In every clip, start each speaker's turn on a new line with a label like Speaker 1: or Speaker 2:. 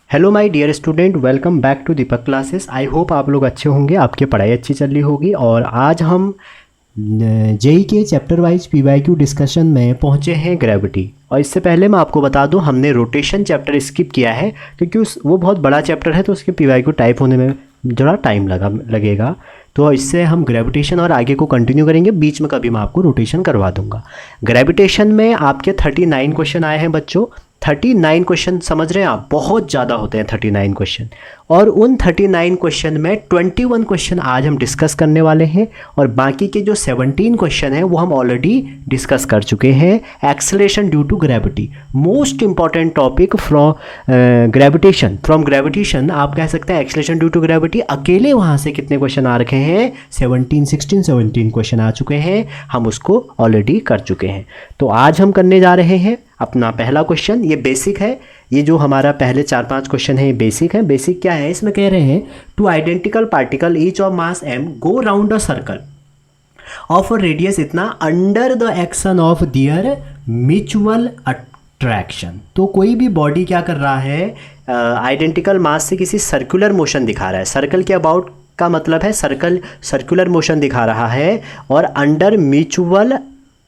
Speaker 1: Hello my dear student, welcome back to Deepak classes. I hope आप लोग अच्छे होंगे, आपकी पढ़ाई अच्छी चल रही होगी। और आज हम जेई के चैप्टर वाइज पीवाईक्यू डिस्कशन में पहुंचे हैं ग्रेविटी। और इससे पहले मैं आपको बता दूं, हमने रोटेशन चैप्टर स्किप किया है क्योंकि वो बहुत बड़ा चैप्टर है, तो उसके पीवाईक्यू टाइप होने में थोड़ा टाइम लगेगा। तो इससे हम ग्रेविटेशन और आगे को कंटिन्यू करेंगे, बीच में कभी मैं आपको रोटेशन करवा दूंगा। ग्रेविटेशन में आपके 39 क्वेश्चन आए हैं बच्चों। 39 क्वेश्चन समझ रहे हैं आप, बहुत ज़्यादा होते हैं 39 क्वेश्चन। और उन 39 क्वेश्चन में 21 क्वेश्चन आज हम डिस्कस करने वाले हैं, और बाकी के जो 17 क्वेश्चन हैं वो हम ऑलरेडी डिस्कस कर चुके हैं। Acceleration due to gravity, most important topic from gravitation आप कह सकते हैं। एक्सेलरेशन ड्यू टू ग्रेविटी अकेले वहाँ से कितने क्वेश्चन आ रखे हैं? 17 क्वेश्चन आ चुके हैं, हम उसको ऑलरेडी कर चुके हैं। तो आज हम करने जा रहे हैं अपना पहला क्वेश्चन। ये बेसिक है, ये जो हमारा पहले 4-5 क्वेश्चन है ये बेसिक है। बेसिक क्या है? इसमें कह रहे हैं two identical particle each of mass m go round a circle of a radius इतना under the action of their mutual attraction. तो कोई भी बॉडी क्या कर रहा है? आइडेंटिकल मास से किसी सर्कुलर मोशन दिखा रहा है। सर्कल के अबाउट का मतलब है सर्कुलर मोशन दिखा रहा है, और अंडर म्यूचुअल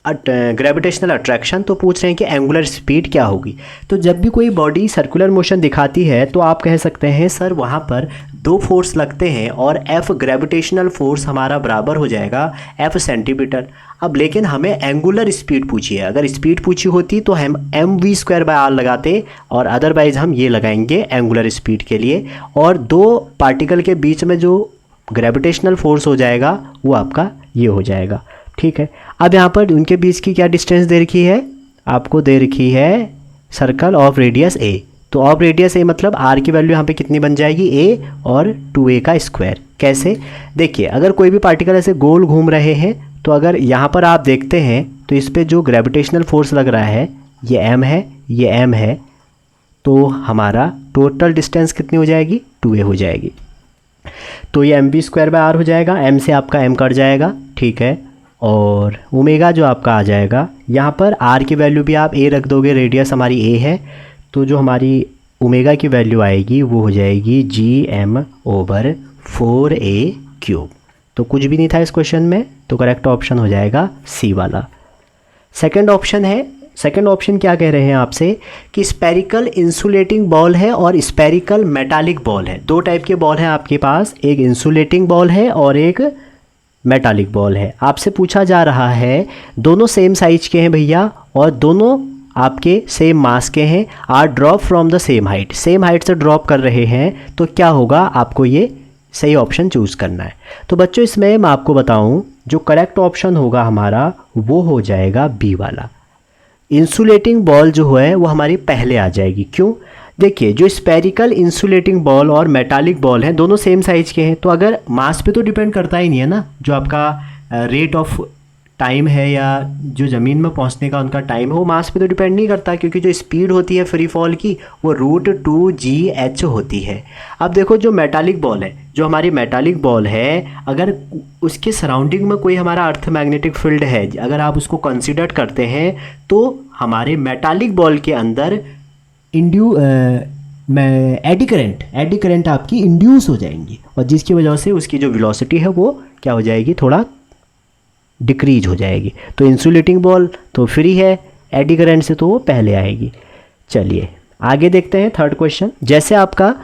Speaker 1: ग्रेविटेशनल अट्रैक्शन। तो पूछ रहे हैं कि एंगुलर स्पीड क्या होगी। तो जब भी कोई बॉडी सर्कुलर मोशन दिखाती है तो आप कह सकते हैं सर वहाँ पर दो फोर्स लगते हैं, और F ग्रेविटेशनल फोर्स हमारा बराबर हो जाएगा F सेंटीमीटर। अब लेकिन हमें एंगुलर स्पीड पूछी है। अगर स्पीड पूछी होती तो हम mv²/r लगाते, और अदरवाइज हम ये लगाएंगे एंगुलर स्पीड के लिए। और दो पार्टिकल के बीच में जो ग्रेविटेशनल फोर्स हो जाएगा वो आपका ये हो जाएगा। ठीक है, अब यहाँ पर उनके बीच की क्या डिस्टेंस दे रखी है? आपको दे रखी है सर्कल ऑफ रेडियस a। तो ऑफ रेडियस a मतलब r की वैल्यू यहाँ पे कितनी बन जाएगी? a और 2a का स्क्वायर। कैसे? देखिए, अगर कोई भी पार्टिकल ऐसे गोल घूम रहे हैं तो अगर यहाँ पर आप देखते हैं तो इस पर जो ग्रेविटेशनल फोर्स लग रहा है ये m है, ये m है, तो हमारा टोटल डिस्टेंस कितनी हो जाएगी? 2a हो जाएगी। तो ये mv²/r हो जाएगा, m से आपका m कट जाएगा। ठीक है, और ओमेगा जो आपका आ जाएगा, यहाँ पर r की वैल्यू भी आप a रख दोगे, रेडियस हमारी a है, तो जो हमारी ओमेगा की वैल्यू आएगी वो हो जाएगी gm/4a³। तो कुछ भी नहीं था इस क्वेश्चन में, तो करेक्ट ऑप्शन हो जाएगा सी वाला। सेकंड ऑप्शन है। सेकंड ऑप्शन क्या कह रहे हैं आपसे कि स्पेरिकल इंसुलेटिंग बॉल है और स्पेरिकल मेटालिक बॉल है। दो टाइप के बॉल हैं आपके पास, एक इंसुलेटिंग बॉल है और एक मेटालिक बॉल है। आपसे पूछा जा रहा है दोनों सेम साइज के हैं भैया, और दोनों आपके सेम मास के हैं, are drop from the same height, same height से ड्रॉप कर रहे हैं। तो क्या होगा? आपको ये सही ऑप्शन चूज़ करना है। तो बच्चों इसमें मैं आपको बताऊं, जो करेक्ट ऑप्शन होगा हमारा वो हो जाएगा बी वाला। इंसुलेटिंग बॉल जो है वो हमारी पहले आ जाएगी। क्यों? देखिए, जो स्पेरिकल इंसुलेटिंग बॉल और मेटालिक बॉल हैं दोनों सेम साइज के हैं, तो अगर मास पे तो डिपेंड करता ही नहीं है ना। जो आपका रेट ऑफ टाइम है या जो ज़मीन में पहुंचने का उनका टाइम है वो मास पे तो डिपेंड नहीं करता, क्योंकि जो स्पीड होती है फ्री फॉल की वो √2gh होती है। अब देखो, जो मेटालिक बॉल है, जो हमारी मेटालिक बॉल है, अगर उसके सराउंडिंग में कोई हमारा अर्थ मैग्नेटिक फील्ड है, अगर आप उसको कंसिडर करते हैं, तो हमारे मेटालिक बॉल के अंदर एडी करंट आपकी इंड्यूस हो जाएंगी, और जिसकी वजह से उसकी जो वेलोसिटी है वो क्या हो जाएगी? थोड़ा डिक्रीज हो जाएगी। तो इंसुलेटिंग बॉल तो फ्री है, एडी करंट से तो वो पहले आएगी। चलिए आगे देखते हैं थर्ड क्वेश्चन। जैसे आपका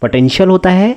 Speaker 1: पोटेंशियल होता है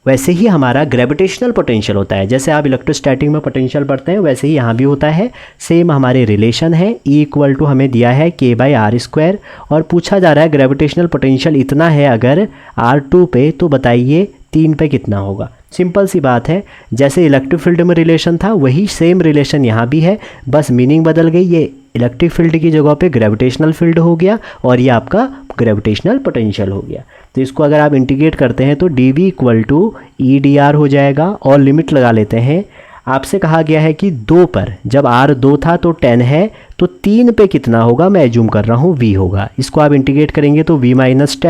Speaker 1: वैसे ही हमारा ग्रेविटेशनल पोटेंशियल होता है। जैसे आप इलेक्ट्रोस्टैटिक में पोटेंशियल पढ़ते हैं वैसे ही यहाँ भी होता है। सेम हमारे रिलेशन है, E= हमें दिया है k/r², और पूछा जा रहा है ग्रेविटेशनल पोटेंशियल इतना है अगर R2 पे, तो बताइए 3 पे कितना होगा। सिंपल सी बात है, जैसे इलेक्ट्रिक फील्ड में रिलेशन था वही सेम रिलेशन यहाँ भी है, बस मीनिंग बदल गई। ये इलेक्ट्रिक फील्ड की जगह पे ग्रेविटेशनल फील्ड हो गया, और ये आपका ग्रेविटेशनल पोटेंशियल हो गया। तो इसको अगर आप इंटीग्रेट करते हैं तो dV=EdR हो जाएगा, और लिमिट लगा लेते हैं। आपसे कहा गया है कि 2 पर, जब R 2 था तो 10 है, तो 3 पे कितना होगा? मैं एज्यूम कर रहा हूँ V होगा। इसको आप इंटीग्रेट करेंगे तो V-10 =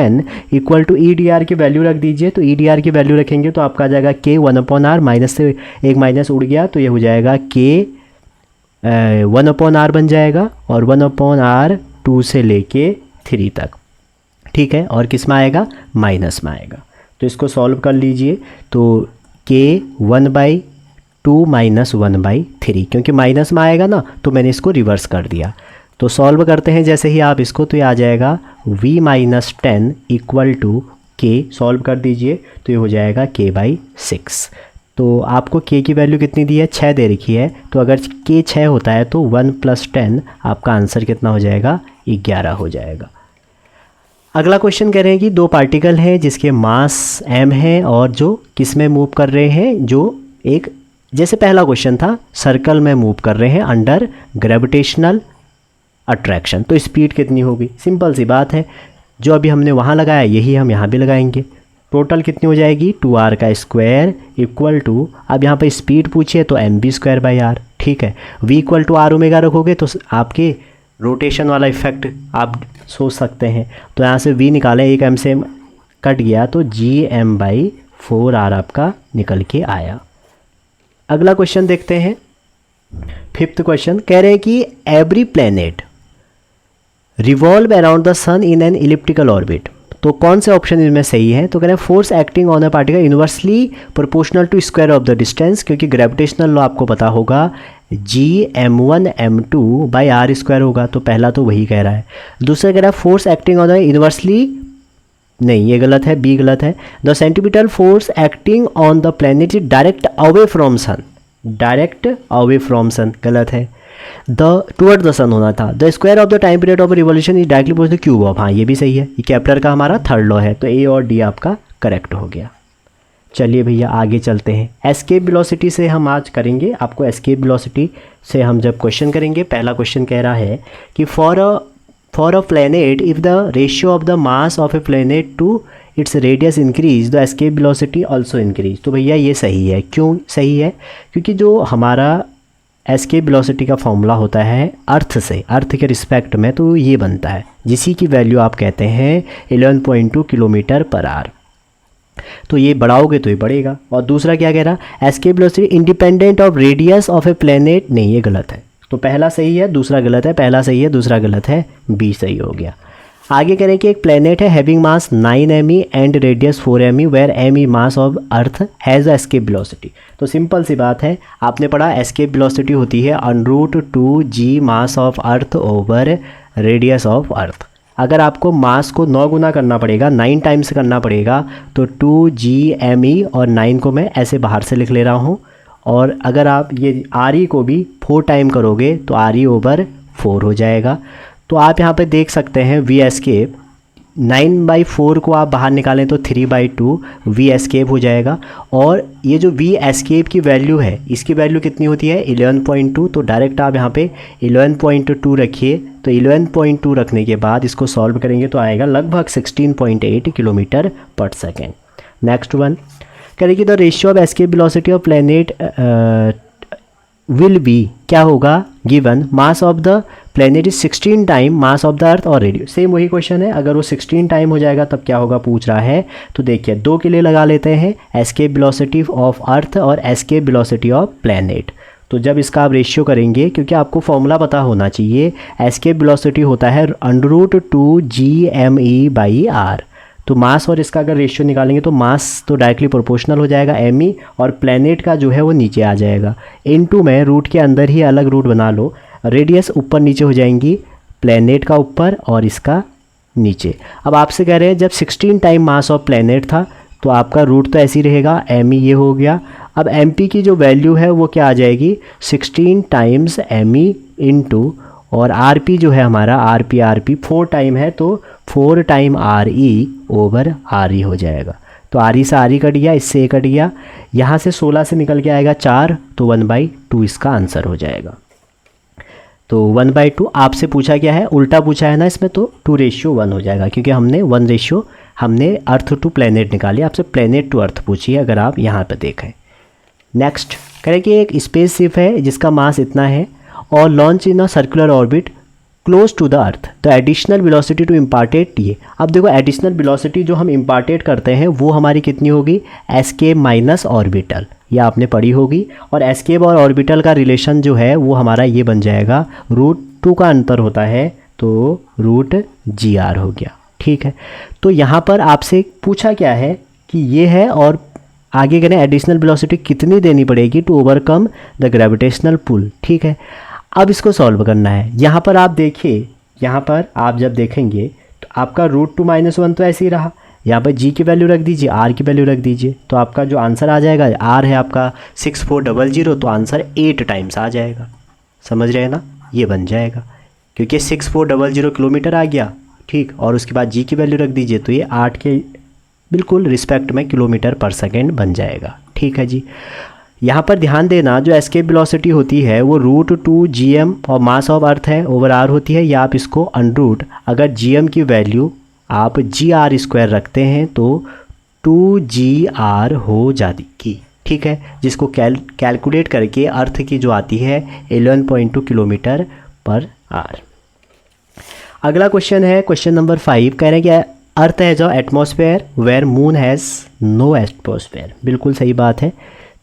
Speaker 1: EdR की वैल्यू रख दीजिए। तो EdR की वैल्यू रखेंगे तो आपका आ जाएगा k 1/r, माइनस से एक माइनस उड़ गया तो ये हो जाएगा k 1/r बन जाएगा, और 1/r 2 से लेके 3 तक। ठीक है, और किस में आएगा, माइनस में आएगा। तो इसको सॉल्व कर लीजिए। तो k 1/2 माइनस 1/3, क्योंकि माइनस में आएगा ना तो मैंने इसको रिवर्स कर दिया। तो सॉल्व करते हैं जैसे ही आप इसको, तो ये आ जाएगा v minus 10 equal to k। Solve कर दीजिए तो ये हो जाएगा k/6। तो आपको k की वैल्यू कितनी दी है, 6 दे रखी है। तो अगर k 6 होता है तो 1 + 10 आपका आंसर कितना हो जाएगा, 11 हो जाएगा। अगला क्वेश्चन कह रहे हैं कि दो पार्टिकल हैं जिसके मास m है और जो किस में मूव कर रहे हैं, जो एक, जैसे पहला क्वेश्चन था, सर्कल में मूव कर रहे हैं अंडर ग्रेविटेशनल अट्रैक्शन। तो स्पीड कितनी होगी, सिंपल सी बात है, जो अभी हमने वहाँ लगाया यही हम यहाँ भी लगाएंगे। टोटल कितनी हो जाएगी, 2r² इक्वल टू, अब यहाँ पर स्पीड पूछिए तो mv²/r। ठीक है, v equal to r omega रखोगे तो आपके रोटेशन वाला इफेक्ट आप सोच सकते हैं। तो यहाँ से v निकालें, एक m से कट गया तो gm/4r आपका निकल के आया। अगला क्वेश्चन देखते हैं, 5th क्वेश्चन कह रहे हैं कि every planet revolve around the sun in an elliptical orbit. तो कौन से ऑप्शन इनमें सही है, तो कह रहे हैं force acting on a particle inversely proportional to square of the distance, क्योंकि ग्रेविटेशनल लॉ आपको पता होगा gm1m2/r² होगा, तो पहला तो वही कह रहा है। दूसरा कह रहा है force acting on the inversely, नहीं ये गलत है, बी गलत है। The centimetre force acting on the planet is direct away from sun, direct away from sun गलत है। द टुवर्ड द सन होना था। The square of the time period of revolution is directly pose the cube of, हाँ ये भी सही है, ये केपलर का हमारा 3rd लॉ है। तो ए और डी आपका करेक्ट हो गया। चलिए भैया आगे चलते हैं। एस्केप वेलोसिटी से हम आज करेंगे, आपको एस्केप वेलोसिटी से हम जब क्वेश्चन करेंगे, पहला क्वेश्चन कह रहा है कि for a planet if the ratio of the mass of a planet to its radius increase the escape velocity also increase. तो भैया ये सही है। क्यों सही है, क्योंकि जो हमारा एस्केप वेलोसिटी का फॉर्मूला होता है अर्थ से, अर्थ के रिस्पेक्ट में, तो ये बनता है जिसी की वैल्यू आप कहते हैं 11.2 km/h। तो ये बढ़ाओगे तो ये बढ़ेगा। और दूसरा क्या कह रहा, escape velocity independent of radius of a planet, नहीं ये गलत है। तो पहला सही है, दूसरा गलत है, पहला सही है, दूसरा गलत है, बी सही हो गया। आगे कह रहे हैं कि एक प्लैनेट है having mass 9 me and radius 4 me where me mass of earth has a escape velocity. तो सिंपल सी बात है, आपने पढ़ा एस्केप वेलोसिटी होती है √2g mass of earth over radius of earth. अगर आपको मास को 9 गुना करना पड़ेगा, 9 टाइम्स करना पड़ेगा, तो 2gme, और 9 को मैं ऐसे बाहर से लिख ले रहा हूँ। और अगर आप ये re को भी 4 टाइम करोगे तो re/4 हो जाएगा। तो आप यहाँ पे देख सकते हैं v एस्केप 9/4 को आप बाहर निकालें तो 3/2 v एस्केप हो जाएगा। और ये जो v एस्केप की वैल्यू है, इसकी वैल्यू कितनी होती है 11.2। तो डायरेक्ट आप यहाँ पे 11.2 रखिए। तो 11.2 रखने के बाद इसको सॉल्व करेंगे तो आएगा लगभग 16.8 km/s। नेक्स्ट वन करें कि the ratio of escape velocity of planet will be, क्या होगा, given mass of the planet is 16 time mass of the earth और रेडियो। सेम वही क्वेश्चन है, अगर वो 16 टाइम हो जाएगा तब क्या होगा पूछ रहा है। तो देखिए 2 के लिए लगा लेते हैं, एस्केप वेलोसिटी ऑफ अर्थ और एस्केप वेलोसिटी ऑफ प्लैनेट। तो जब इसका आप रेशियो करेंगे, क्योंकि आपको फॉर्मूला पता होना चाहिए, एस्केप वेलोसिटी होता है √2gme/r। तो मास और इसका अगर रेशियो निकालेंगे तो मास तो डायरेक्टली प्रोपोर्शनल हो जाएगा me, और प्लैनेट का जो है वो नीचे आ जाएगा। इनटू में रूट के अंदर ही अलग रूट बना लो, रेडियस ऊपर नीचे हो जाएंगी, प्लैनेट का ऊपर और इसका नीचे। अब आपसे कह रहे हैं जब 16 टाइम मास ऑफ प्लैनेट था तो आपका रूट तो ऐसे ही रहेगा, me ये हो गया। अब mp की जो वैल्यू है वो क्या आ जाएगी 16 टाइम्स me इंटू, और rp जो है हमारा rp 4 टाइम है तो 4 टाइम re/re हो जाएगा। तो re से re कट गया, इससे कट गया, यहाँ से 16 से निकल के आएगा 4, तो 1/2 इसका आंसर हो जाएगा। तो 1/2 आपसे पूछा क्या है, उल्टा पूछा है ना इसमें, तो 2:1 हो जाएगा, क्योंकि हमने अर्थ टू प्लैनेट निकाली, आपसे प्लैनेट टू अर्थ पूछी है अगर आप यहाँ पे देखें। नेक्स्ट करें कि एक स्पेसशिप है जिसका मास इतना है और launch in a circular orbit close to the earth, तो एडिशनल वेलोसिटी टू इम्पार्टेट ये। अब देखो एडिशनल वेलोसिटी जो हम इम्पार्टेट करते हैं वो हमारी कितनी होगी, एस्केप माइनस ऑर्बिटल, ये आपने पढ़ी होगी। और एस्केप और ऑर्बिटल का रिलेशन जो है वो हमारा ये बन जाएगा √2 का अंतर होता है तो √gr हो गया। ठीक है। तो यहाँ पर आपसे पूछा क्या है कि ये है और आगे करें एडिशनल वेलोसिटी कितनी देनी पड़ेगी to overcome the gravitational pull, ठीक है। अब इसको सॉल्व करना है। यहाँ पर आप देखिए, यहाँ पर आप जब देखेंगे तो आपका √2 - 1 तो ऐसे ही रहा। यहाँ पर g की वैल्यू रख दीजिए, r की वैल्यू रख दीजिए, तो आपका जो आंसर आ जाएगा, r है आपका 6400, तो आंसर 8 टाइम्स आ जाएगा। समझ रहे हैं ना, ये बन जाएगा क्योंकि 6400 किलोमीटर आ गया, ठीक। और उसके बाद g की वैल्यू रख दीजिए, तो ये 8 के बिल्कुल रिस्पेक्ट में किलोमीटर पर सेकेंड बन जाएगा, ठीक है जी। यहाँ पर ध्यान देना, जो एस्केप वेलोसिटी होती है वो √2gm और मास ऑफ अर्थ है ओवर आर होती है, या आप इसको अनरूट, अगर gm की वैल्यू आप gr² रखते हैं तो 2gr हो जाएगी, ठीक है। जिसको कैलकुलेट करके अर्थ की जो आती है 11.2 किलोमीटर पर आवर। अगला क्वेश्चन है क्वेश्चन नंबर 5, कह रहे हैं कि earth has a atmosphere where moon has no atmosphere. बिल्कुल सही बात है,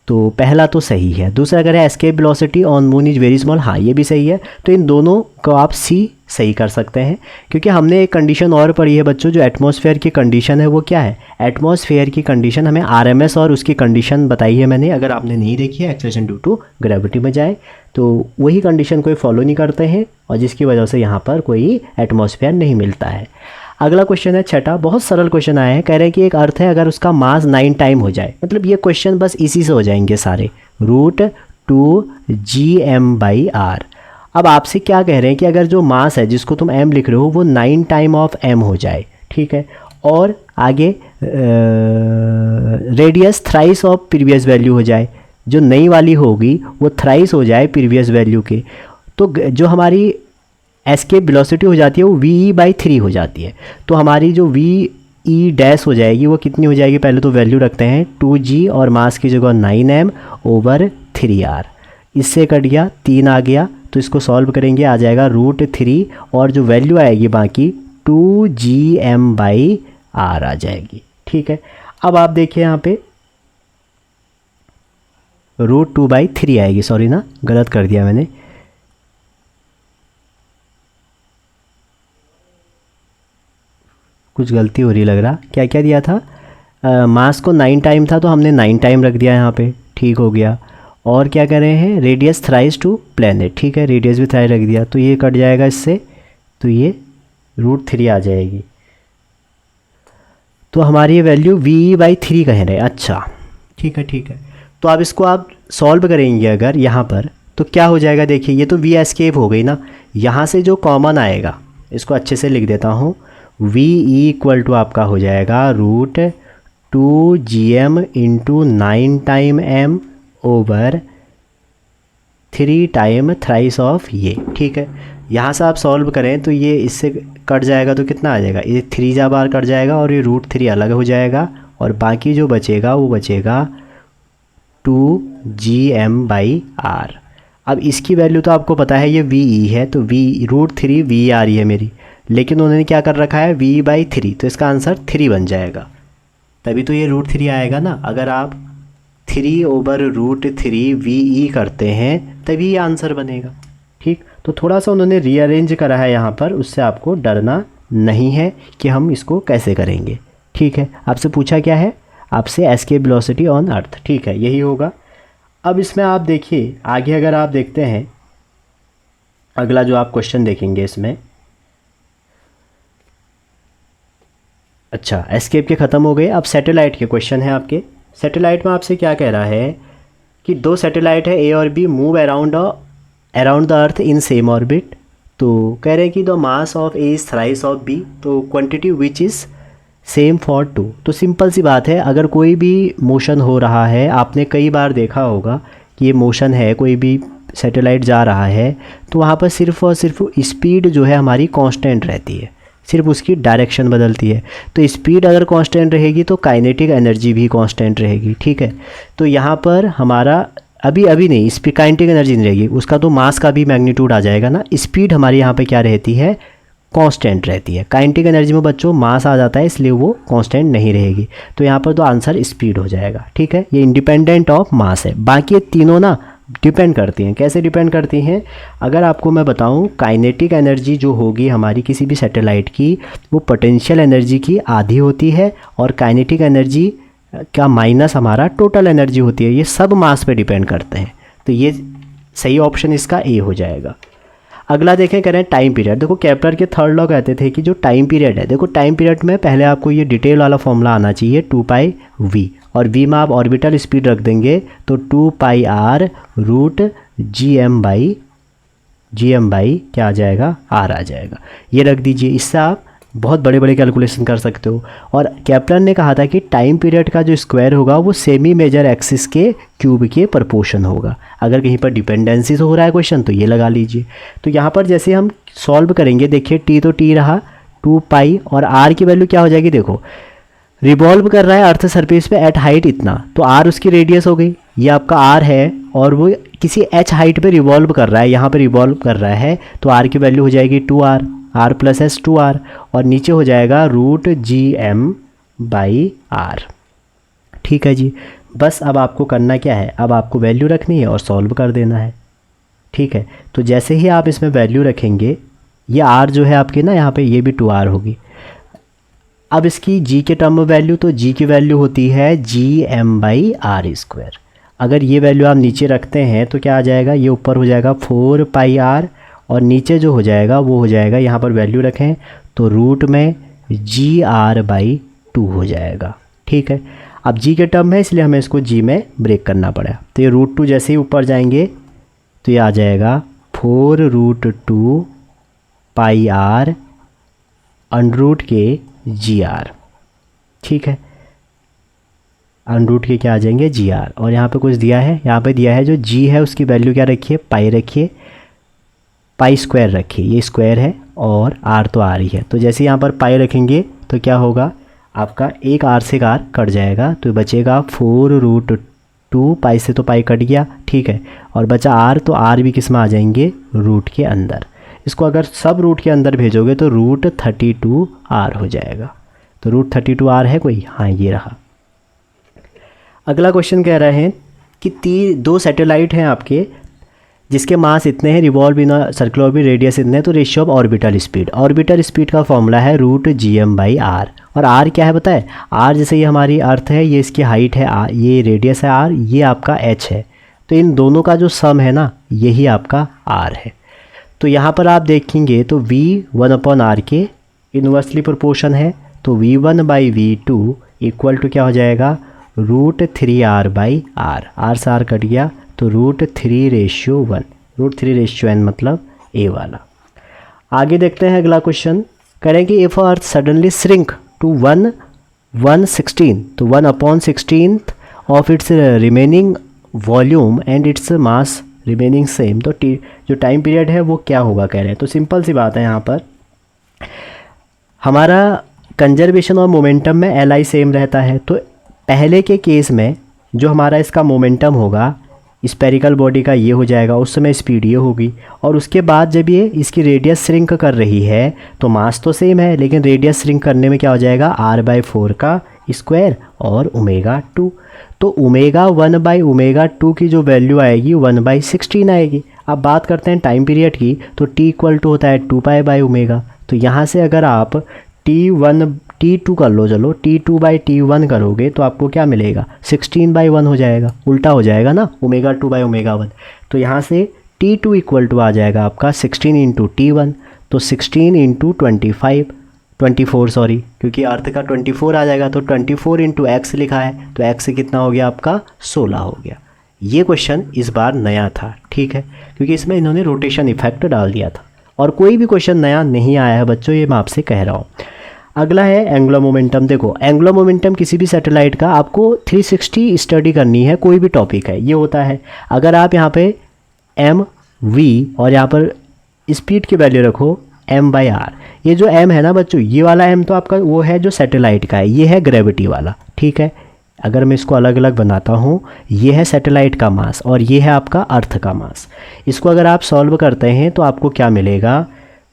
Speaker 1: तो पहला तो सही है। दूसरा कह रहे हैं escape velocity on moon is very small, हाँ ये भी सही है। तो इन दोनों को आप सी सही कर सकते हैं, क्योंकि हमने एक कंडीशन और पढ़ी है बच्चों, जो एटमॉस्फेयर की कंडीशन है वो क्या है, एटमॉस्फेयर की कंडीशन हमें RMS और उसकी कंडीशन बताई है मैंने। अगर आपने नहीं देखी है, एक्सेलरेशन ड्यू टू ग्रेविटी में जाए तो वही कंडीशन कोई फॉलो नहीं करते हैं, और जिसकी वजह से यहाँ पर कोई एटमॉस्फेयर नहीं मिलता है। अगला क्वेश्चन है छठा, बहुत सरल क्वेश्चन आया है। कह रहे हैं कि एक अर्थ है, अगर उसका मास 9 टाइम हो जाए, मतलब ये क्वेश्चन बस इसी से हो जाएंगे सारे, √2gm/r। अब आपसे क्या कह रहे हैं कि अगर जो मास है जिसको तुम m लिख रहे हो वो 9 टाइम ऑफ m हो जाए, ठीक है। और आगे radius thrice of previous value हो जाए, जो नई वाली होगी वो थ्राइस हो जाए प्रीवियस वैल्यू के, तो जो हमारी एस्केप वेलोसिटी हो जाती है वो ve/3 हो जाती है। तो हमारी जो ve' हो जाएगी वो कितनी हो जाएगी, पहले तो वैल्यू रखते हैं 2g और मास की जगह 9m/3r। इससे कट गया, 3 आ गया, तो इसको सॉल्व करेंगे, आ जाएगा √3 और जो वैल्यू आएगी बाकी 2gm/r आ जाएगी, ठीक है। अब आप देखिए यहाँ पे √2/3 आएगी, सॉरी ना गलत कर दिया मैंने, कुछ गलती हो रही लग रहा। क्या क्या दिया था, मास को 9 टाइम था तो हमने 9 टाइम रख दिया यहाँ पे, ठीक हो गया। और क्या कर रहे हैं, रेडियस थ्राइस टू प्लेनेट, ठीक है, रेडियस भी थ्राइस रख दिया, तो ये कट जाएगा इससे, तो ये √3 आ जाएगी। तो हमारी ये वैल्यू ve/3 कह रहे हैं, अच्छा ठीक है ठीक है। तो अब इसको आप सॉल्व करेंगे अगर यहाँ पर, तो क्या हो जाएगा, देखिए ये तो v एस्केप हो गई ना, यहाँ से जो कॉमन आएगा इसको अच्छे से लिख देता हूँ, v आपका हो जाएगा √2gm × 9 time m over 3 time thrice of ये, ठीक है। यहाँ से आप सॉल्व करें तो ये इससे कट जाएगा तो कितना आ जाएगा, ये 3 बार कट जाएगा और ये √3 अलग हो जाएगा, और बाकी जो बचेगा वो बचेगा 2gm/r। अब इसकी वैल्यू तो आपको पता है ये ve है, तो √3 ve आ रही है मेरी, लेकिन उन्होंने क्या कर रखा है v/3, तो इसका आंसर 3 बन जाएगा, तभी तो ये √3 आएगा ना। अगर आप 3/√3 ve करते हैं तभी ये आंसर बनेगा, ठीक। तो थोड़ा सा उन्होंने रीअरेंज करा है यहाँ पर, उससे आपको डरना नहीं है कि हम इसको कैसे करेंगे, ठीक है। आपसे पूछा क्या है, आपसे एस्केप वेलोसिटी ऑन अर्थ, ठीक है, यही होगा। अब इसमें आप देखिए आगे, अगर आप देखते हैं अगला जो आप क्वेश्चन देखेंगे इसमें, अच्छा एस्केप के ख़त्म हो गए, अब सैटेलाइट के क्वेश्चन है आपके। सैटेलाइट में आपसे क्या कह रहा है कि 2 सैटेलाइट है A और B move around the earth in same orbit. तो कह रहे हैं कि the mass of A is thrice of B, तो quantity which is same for 2। तो सिंपल सी बात है, अगर कोई भी मोशन हो रहा है, आपने कई बार देखा होगा कि ये मोशन है, कोई भी सैटेलाइट जा रहा है, तो वहाँ पर सिर्फ़ और सिर्फ स्पीड जो है हमारी कांस्टेंट रहती है, सिर्फ उसकी डायरेक्शन बदलती है। तो स्पीड अगर कांस्टेंट रहेगी तो काइनेटिक एनर्जी भी कांस्टेंट रहेगी, ठीक है। तो यहाँ पर हमारा अभी नहीं, स्पीड काइनेटिक एनर्जी नहीं रहेगी, उसका तो मास का भी मैग्नीट्यूड आ जाएगा ना। स्पीड हमारी यहाँ पे क्या रहती है, कांस्टेंट रहती है। काइनेटिक एनर्जी में बच्चों मास आ जाता है, इसलिए वो कांस्टेंट नहीं रहेगी। तो यहाँ पर तो आंसर स्पीड हो जाएगा, ठीक है, ये इंडिपेंडेंट ऑफ मास है। बाकी ये तीनों ना डिपेंड करती हैं। कैसे डिपेंड करती हैं? अगर आपको मैं बताऊं, काइनेटिक एनर्जी जो होगी हमारी किसी भी सैटेलाइट की, वो पोटेंशियल एनर्जी की आधी होती है और काइनेटिक एनर्जी का माइनस हमारा टोटल एनर्जी होती है। ये सब मास पे डिपेंड करते हैं। तो ये सही ऑप्शन इसका ए हो जाएगा। अगला देखें, करें टाइम पीरियड। देखो केपलर के थर्ड लॉ कहते थे कि जो टाइम पीरियड है, देखो टाइम पीरियड में पहले आपको ये डिटेल वाला फॉर्मूला आना चाहिए 2πv, और v में आप ऑर्बिटल स्पीड रख देंगे तो 2πr रूट gm बाई क्या आ जाएगा, r आ जाएगा। ये रख दीजिए, इससे आप बहुत बड़े बड़े कैलकुलेशन कर सकते हो। और केपलर ने कहा था कि टाइम पीरियड का जो स्क्वायर होगा वो सेमी मेजर एक्सिस के क्यूब के प्रपोर्शन होगा। अगर कहीं पर डिपेंडेंसी से हो रहा है क्वेश्चन तो ये लगा लीजिए। तो यहाँ पर जैसे हम सॉल्व करेंगे, देखिए टी तो टी रहा 2π, और r की वैल्यू क्या हो जाएगी, देखो रिवॉल्व कर रहा है अर्थ सरफेस पे एट हाइट इतना, तो r उसकी रेडियस हो गई, ये आपका r है, और वो किसी h हाइट पे रिवॉल्व कर रहा है, यहाँ पे रिवॉल्व कर रहा है, तो r की वैल्यू हो जाएगी 2r, r plus S 2r, और नीचे हो जाएगा रूट gm/r। ठीक है जी। बस अब आपको करना क्या है, अब आपको वैल्यू रखनी है और सॉल्व कर देना है। ठीक है, तो जैसे ही आप इसमें वैल्यू रखेंगे, ये r जो है आपकी ना यहाँ पे, ये भी 2r होगी। अब इसकी g के टर्म में वैल्यू, तो g की वैल्यू होती है gm/r²। अगर ये वैल्यू आप नीचे रखते हैं तो क्या आ जाएगा, ये ऊपर हो जाएगा 4πr, और नीचे जो हो जाएगा वो हो जाएगा, यहाँ पर वैल्यू रखें तो रूट में gr/2 हो जाएगा। ठीक है, अब g के टर्म है इसलिए हमें इसको g में ब्रेक करना पड़ा। तो ये रूट 2 जैसे ही ऊपर जाएंगे तो ये आ जाएगा 4√2πr अंडरूट के gr। ठीक है, अंडरूट के क्या आ जाएंगे, gr। और यहाँ पे कुछ दिया है, यहाँ पे दिया है जो g है उसकी वैल्यू क्या रखिए, पाई रखिए, पाई स्क्वायर रखिए, ये स्क्वायर है और r तो r ही है। तो जैसे यहाँ पर पाई रखेंगे तो क्या होगा, आपका एक r से r कट जाएगा, तो बचेगा 4√2, पाई से तो पाई कट गया। ठीक है, और बचा r, तो r भी किस में आ जाएंगे, रूट के अंदर। इसको अगर सब रूट के अंदर भेजोगे तो रूट 32r हो जाएगा। तो रूट 32r है कोई, हाँ ये रहा। अगला क्वेश्चन कह रहे हैं कि दो सैटेलाइट हैं आपके जिसके मास इतने हैं, revolve in circular orbit, radius इतने हैं, तो ratio of orbital speed. Orbital speed का फॉर्मूला है रूट gm/r, और r क्या है बताए, r जैसे ये हमारी अर्थ है, ये इसकी हाइट है, ये रेडियस है r, ये आपका h है, तो इन दोनों का जो सम है ना, यही आपका r है। तो यहाँ पर आप देखेंगे तो v 1/r के इन्वर्सली प्रोपोर्शन है, तो v1/v2 इक्वल टू क्या हो जाएगा, रूट 3r/r, r से r कट गया, तो रूट 3:1, रूट 3:n मतलब a वाला। आगे देखते हैं अगला क्वेश्चन, करेंगे if earth suddenly shrink to 1/16, तो 1/16 of its remaining volume and its mass remaining same, तो जो टाइम पीरियड है वो क्या होगा कह रहे हैं। तो सिंपल सी बात है, यहाँ पर हमारा कंजर्वेशन और मोमेंटम में Li सेम रहता है। तो पहले के केस में जो हमारा इसका मोमेंटम होगा स्पेरिकल बॉडी का, ये हो जाएगा, उस समय स्पीड ये होगी, और उसके बाद जब ये इसकी रेडियस श्रिंक कर रही है तो मास तो सेम है, लेकिन रेडियस श्रिंक करने में क्या हो जाएगा, r/4 का स्क्वायर और ω2। तो ω1/ω2 की जो वैल्यू आएगी 1/16 आएगी। अब बात करते हैं टाइम पीरियड की, तो t इक्वल टू होता है 2π/ω। तो यहाँ से अगर आप t2 कर लो, चलो t2/t1 करोगे तो आपको क्या मिलेगा, 16/1 हो जाएगा, उल्टा हो जाएगा ना, ω2/ω1। तो यहाँ से t2 इक्वल टू आ जाएगा आपका 16 × t1, तो 16 × 24 सॉरी, क्योंकि अर्थ का 24 आ जाएगा, तो 24 × x लिखा है, तो x से कितना हो गया आपका 16 हो गया। ये क्वेश्चन इस बार नया था। ठीक है, क्योंकि इसमें इन्होंने रोटेशन इफेक्ट डाल दिया था, और कोई भी क्वेश्चन नया नहीं आया है बच्चों, ये मैं आपसे कह रहा हूँ। अगला है एंगुलर मोमेंटम। देखो एंगुलर मोमेंटम किसी भी सैटेलाइट का आपको 360 स्टडी करनी है, कोई भी टॉपिक है, ये होता है अगर आप यहाँ पे mv और यहाँ पर स्पीड की वैल्यू रखो m/r। ये जो m है ना बच्चों, ये वाला m तो आपका वो है जो सैटेलाइट का है, ये है ग्रेविटी वाला। ठीक है, अगर मैं इसको अलग अलग बनाता हूँ, ये है सैटेलाइट का मास और ये है आपका अर्थ का मास। इसको अगर आप सॉल्व करते हैं तो आपको क्या मिलेगा,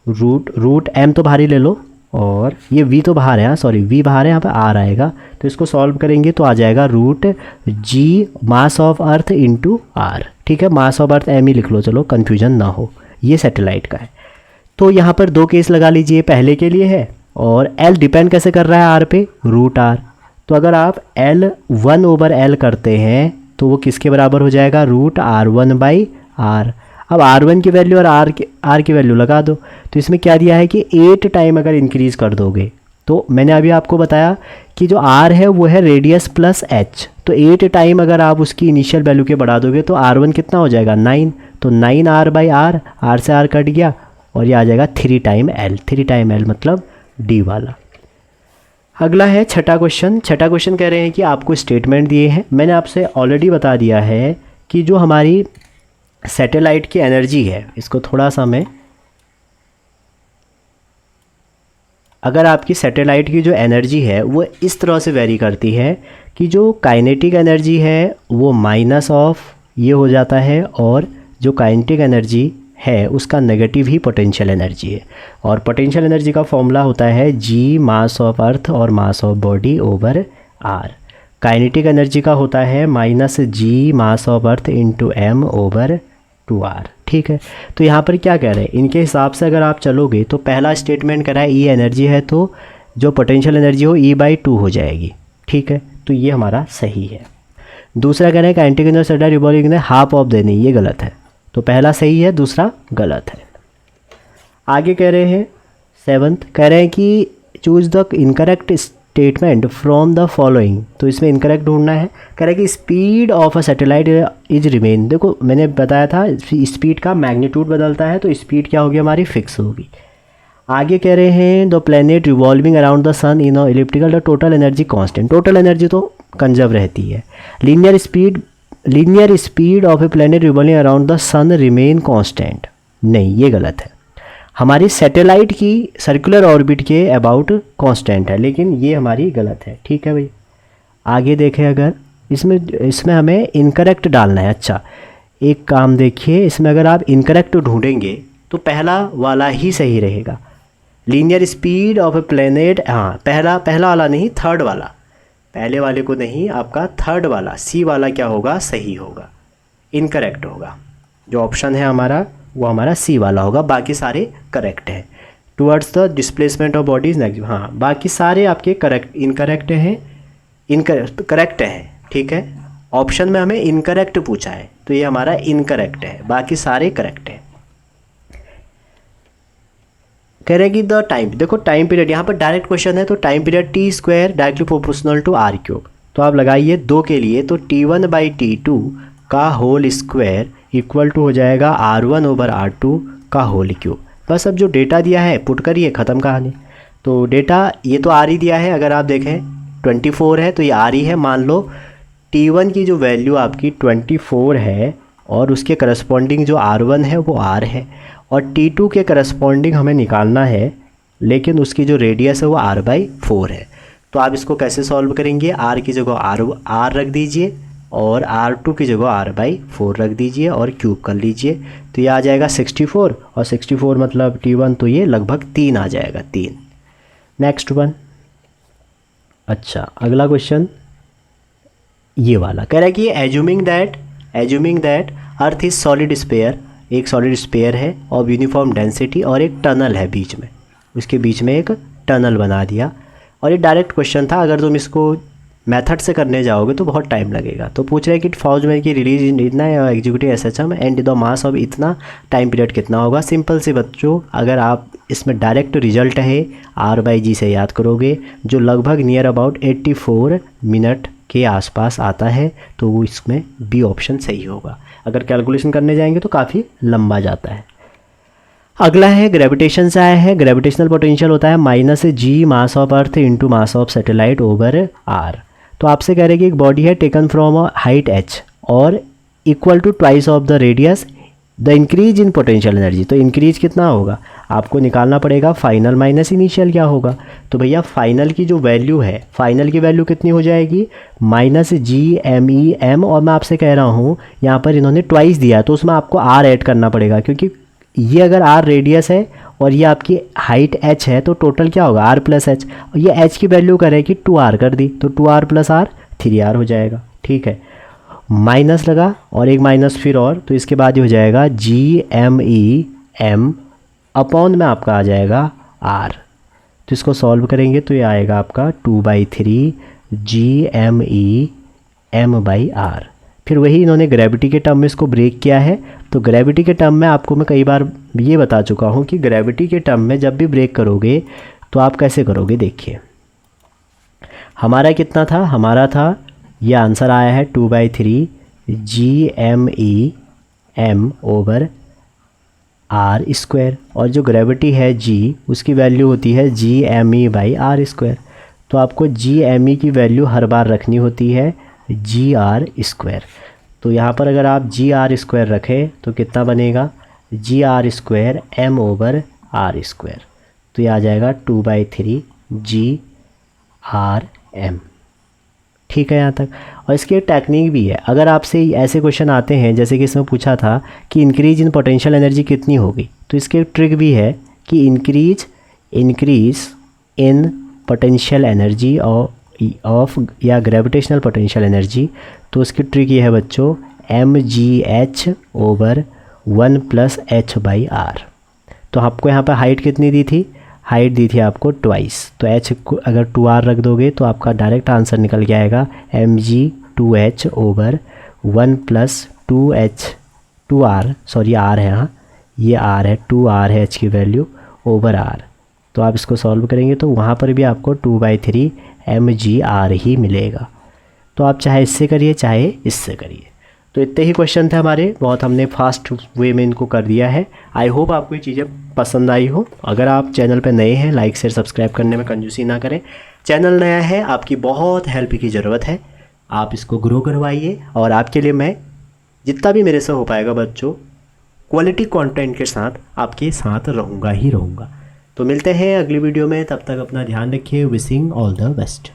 Speaker 1: रूट m तो बाहर ही ले लो, और ये v तो बाहर है, सॉरी v बाहर है, यहाँ पे r आएगा, तो इसको सॉल्व करेंगे तो आ जाएगा root g mass of earth into r। ठीक है, मास ऑफ अर्थ m ही लिख लो, चलो कन्फ्यूजन ना हो, ये सैटेलाइट का है। तो यहाँ पर 2 केस लगा लीजिए, पहले के लिए है, और l डिपेंड कैसे कर रहा है r पे, √r। तो अगर आप l 1/l करते हैं तो वो किसके बराबर हो जाएगा, √r1/r। अब r1 की वैल्यू और r की वैल्यू लगा दो। तो इसमें क्या दिया है कि 8 टाइम अगर इंक्रीज़ कर दोगे, तो मैंने अभी आपको बताया कि जो r है वो है रेडियस प्लस h, तो 8 टाइम अगर आप उसकी इनिशियल वैल्यू के बढ़ा दोगे तो r1 कितना हो जाएगा, 9। तो 9r/r, r से r कट गया और ये आ जाएगा 3 टाइम l। 3 टाइम l मतलब d वाला। अगला है छठा क्वेश्चन। छठा क्वेश्चन कह रहे हैं कि आपको स्टेटमेंट दिए हैं, मैंने आपसे ऑलरेडी बता दिया है कि जो हमारी सैटेलाइट की एनर्जी है, इसको थोड़ा सा मैं, अगर आपकी सैटेलाइट की जो एनर्जी है वो इस तरह से वेरी करती है कि जो काइनेटिक एनर्जी है वो माइनस ऑफ ये हो जाता है, और जो काइनेटिक एनर्जी है उसका नेगेटिव ही पोटेंशियल एनर्जी है। और पोटेंशियल एनर्जी का फॉर्मूला होता है g मास ऑफ अर्थ और mass of body over r। Kinetic energy का होता है -g mass of earth into m over 2r। ठीक है, तो यहाँ पर क्या कह रहे हैं, इनके हिसाब से अगर आप चलोगे तो पहला स्टेटमेंट कह रहा है E एनर्जी है तो जो पोटेंशियल एनर्जी हो E/2 हो जाएगी। ठीक है, तो ये हमारा सही है। दूसरा कह रहे हैं काइनेटिक एनर्जी सैटेलाइट रिवॉल्विंग ने हाफ ऑफ देनी, ये गलत है। तो पहला सही है, दूसरा गलत है। आगे कह रहे हैं 7th, कह रहे हैं कि choose the incorrect statement from the following. तो इसमें इनकरेक्ट ढूंढना है। कह रहे हैं कि speed of a satellite is remain, देखो मैंने बताया था स्पीड का मैग्नीट्यूड बदलता है तो स्पीड क्या होगी हमारी, फिक्स होगी। आगे कह रहे हैं the planet revolving around the sun in a elliptical the total energy constant, total energy तो कंजर्व रहती है। Linear speed of a planet revolving around the sun remain constant, नहीं ये गलत है। हमारी सैटेलाइट की सर्कुलर ऑर्बिट के अबाउट कांस्टेंट है, लेकिन ये हमारी गलत है। ठीक है भाई, आगे देखें, अगर इसमें हमें इनकरेक्ट डालना है। अच्छा, एक काम देखिए, इसमें अगर आप इनकरेक्ट ढूंढेंगे तो पहला वाला ही सही रहेगा। Linear speed of a planet, हाँ पहला वाला नहीं, थर्ड वाला, पहले वाले को नहीं, आपका थर्ड वाला सी वाला क्या होगा, सही होगा, इनकरेक्ट होगा। जो ऑप्शन है हमारा वो हमारा सी वाला होगा, बाकी सारे करेक्ट हैं। Towards the displacement of bodies negative, हाँ बाकी सारे आपके इनकरेक्ट हैं। ठीक है, ऑप्शन में हमें इनकरेक्ट पूछा है तो ये हमारा इनकरेक्ट है, बाकी सारे करेक्ट हैं। कह रहे हैं कि द टाइम, देखो टाइम पीरियड, यहाँ पर डायरेक्ट क्वेश्चन है तो time period t² directly proportional to r3। तो आप लगाइए 2 के लिए, तो t1/t2 का होल स्क्वायर इक्वल टू हो जाएगा r1/r2 का होल क्यूब। बस अब जो डेटा दिया है पुट करिए, ख़त्म कहानी। तो डेटा ये तो r ही दिया है, अगर आप देखें 24 है तो ये r ही है। मान लो t1 की जो वैल्यू आपकी 24 है और उसके करस्पॉन्डिंग जो r1 है वो r है, और t2 के करस्पॉन्डिंग हमें निकालना है, लेकिन उसकी जो रेडियस है वो r/4 है। तो आप इसको कैसे सॉल्व करेंगे, r की जगह r रख दीजिए और r2 की जगह r/4 रख दीजिए और क्यूब कर लीजिए। तो ये आ जाएगा 64, और 64 मतलब t1, तो ये लगभग 3 आ जाएगा, 3। Next one. अच्छा, अगला क्वेश्चन ये वाला कह रहा है कि assuming that earth is solid sphere, एक सॉलिड स्फीयर है और यूनिफॉर्म डेंसिटी और एक टनल है बीच में, उसके बीच में एक टनल बना दिया। और ये डायरेक्ट क्वेश्चन था, अगर तुम इसको मेथड से करने जाओगे तो बहुत टाइम लगेगा। तो पूछ रहे हैं कि फौज में की रिलीज इतना executive SHM and the mass of इतना, टाइम पीरियड कितना होगा। सिंपल से बच्चों, अगर आप इसमें डायरेक्ट रिजल्ट है r/g से याद करोगे, जो लगभग नियर अबाउट 84 मिनट के आसपास आता है, तो वो इसमें बी ऑप्शन सही होगा। अगर कैलकुलेशन करने जाएंगे तो काफ़ी लंबा जाता है। अगला है ग्रेविटेशन से आया है। ग्रेविटेशनल पोटेंशियल होता है -g mass of earth into mass of satellite over r। तो आपसे कह रहे हैं कि एक बॉडी है taken from a height h और equal to twice of the radius, the increase in potential energy. तो इंक्रीज कितना होगा आपको निकालना पड़ेगा, फाइनल माइनस इनिशियल क्या होगा। तो भैया फाइनल की जो वैल्यू है, फाइनल की वैल्यू कितनी हो जाएगी, -GMEM। और मैं आपसे कह रहा हूँ यहाँ पर इन्होंने ट्वाइस दिया तो उसमें आपको r ऐड करना पड़ेगा, क्योंकि ये अगर r रेडियस है और ये आपकी हाइट h है तो टोटल क्या होगा r+h। और ये h की वैल्यू करें कि 2r कर दी तो 2r + r 3r हो जाएगा। ठीक है, माइनस लगा और एक माइनस फिर और, तो इसके बाद ये हो जाएगा GME अपॉन में आपका आ जाएगा R। तो इसको सॉल्व करेंगे तो ये आएगा आपका 2/3 GME/R। फिर वही इन्होंने ग्रेविटी के टर्म में इसको ब्रेक किया है। तो ग्रेविटी के टर्म में आपको मैं कई बार ये बता चुका हूँ कि ग्रेविटी के टर्म में जब भी ब्रेक करोगे तो आप कैसे करोगे। देखिए हमारा कितना था, हमारा था ये आंसर आया है 2/3 GME/R²। और जो ग्रेविटी है G, उसकी वैल्यू होती है GME/R²। तो आपको GME की वैल्यू हर बार रखनी होती है GR²। तो यहाँ पर अगर आप GR² रखें तो कितना बनेगा, GR² M/R²। तो ये आ जाएगा 2/3 GRM। ठीक है यहाँ तक। और इसकी एक टेक्निक भी है, अगर आपसे ऐसे क्वेश्चन आते हैं जैसे कि इसमें पूछा था कि इंक्रीज इन पोटेंशियल एनर्जी कितनी होगी, तो इसकी एक ट्रिक भी है कि increase in potential energy of या ग्रेविटेशनल पोटेंशियल एनर्जी। तो उसकी ट्रिक ये है बच्चों, mgh/1 + h/r। तो आपको यहाँ पर हाइट कितनी दी थी, हाइट दी थी आपको ट्वाइस, तो h को अगर 2r रख दोगे तो आपका डायरेक्ट आंसर निकल के आएगा mg/1 + 2r, सॉरी r है, हाँ ये r है, 2r है h की वैल्यू ओवर r। तो आप इसको सॉल्व करेंगे तो वहाँ पर भी आपको 2/3 mgr ही मिलेगा। तो आप चाहे इससे करिए चाहे इससे करिए। तो इतने ही क्वेश्चन थे हमारे, बहुत हमने फास्ट वे में इनको कर दिया है। आई होप आपको ये चीज़ें पसंद आई हो। अगर आप चैनल पर नए हैं, लाइक शेयर सब्सक्राइब करने में कंजूसी ना करें। चैनल नया है, आपकी बहुत हेल्प की ज़रूरत है, आप इसको ग्रो करवाइए। और आपके लिए मैं जितना भी मेरे से हो पाएगा बच्चों, क्वालिटी कंटेंट के साथ आपके साथ रहूँगा ही रहूँगा। तो मिलते हैं अगली वीडियो में, तब तक अपना ध्यान रखिए। Wishing all the best.